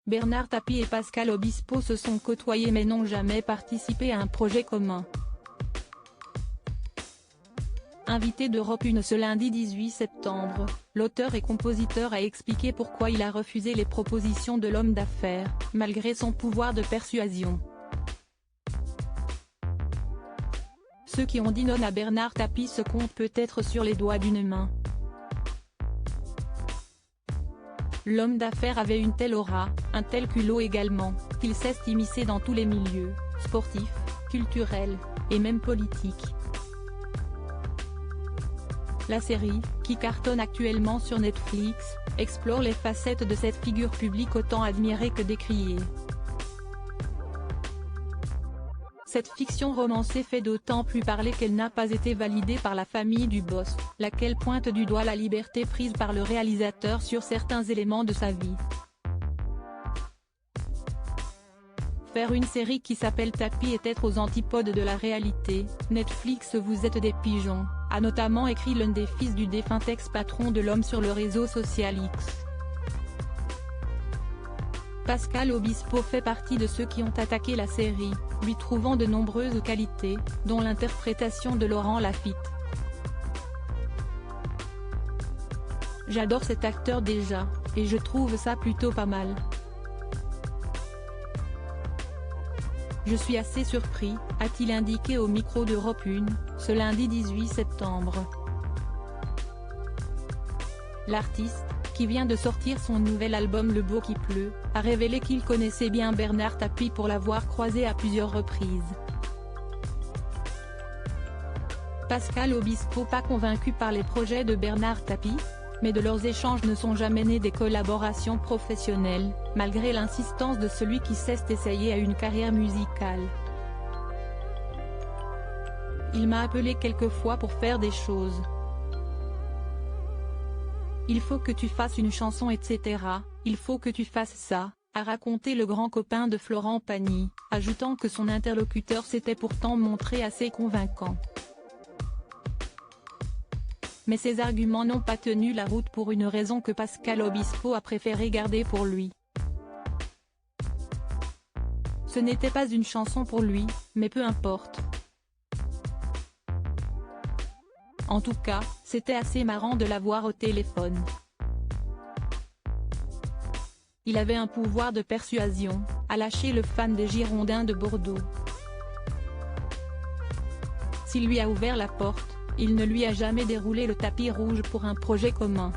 Bernard Tapie et Pascal Obispo se sont côtoyés mais n'ont jamais participé à un projet commun. Invité d'Europe 1 ce lundi 18 septembre, l'auteur et compositeur a expliqué pourquoi il a refusé les propositions de l'homme d'affaires, malgré son pouvoir de persuasion. Ceux qui ont dit non à Bernard Tapie se comptent peut-être sur les doigts d'une main. L'homme d'affaires avait une telle aura, un tel culot également, qu'il s'est immiscé dans tous les milieux, sportifs, culturels, et même politiques. La série, qui cartonne actuellement sur Netflix, explore les facettes de cette figure publique autant admirée que décriée. Cette fiction romancée fait d'autant plus parler qu'elle n'a pas été validée par la famille du boss, laquelle pointe du doigt la liberté prise par le réalisateur sur certains éléments de sa vie. Faire une série qui s'appelle Tapie est être aux antipodes de la réalité. Netflix, vous êtes des pigeons, a notamment écrit l'un des fils du défunt ex-patron de l'homme sur le réseau social X. Pascal Obispo fait partie de ceux qui ont attaqué la série, lui trouvant de nombreuses qualités, dont l'interprétation de Laurent Lafitte. J'adore cet acteur déjà, et je trouve ça plutôt pas mal. Je suis assez surpris, a-t-il indiqué au micro d'Europe 1, ce lundi 18 septembre. L'artiste, qui vient de sortir son nouvel album Le Beau qui pleut, a révélé qu'il connaissait bien Bernard Tapie pour l'avoir croisé à plusieurs reprises. Pascal Obispo pas convaincu par les projets de Bernard Tapie, mais de leurs échanges ne sont jamais nés des collaborations professionnelles, malgré l'insistance de celui qui s'est essayé à une carrière musicale. Il m'a appelé quelques fois pour faire des choses. Il faut que tu fasses une chanson etc., il faut que tu fasses ça, a raconté le grand copain de Florent Pagny, ajoutant que son interlocuteur s'était pourtant montré assez convaincant. Mais ses arguments n'ont pas tenu la route pour une raison que Pascal Obispo a préféré garder pour lui. Ce n'était pas une chanson pour lui, mais peu importe. En tout cas, c'était assez marrant de l'avoir au téléphone. Il avait un pouvoir de persuasion, a lâché le fan des Girondins de Bordeaux. S'il lui a ouvert la porte, il ne lui a jamais déroulé le tapis rouge pour un projet commun.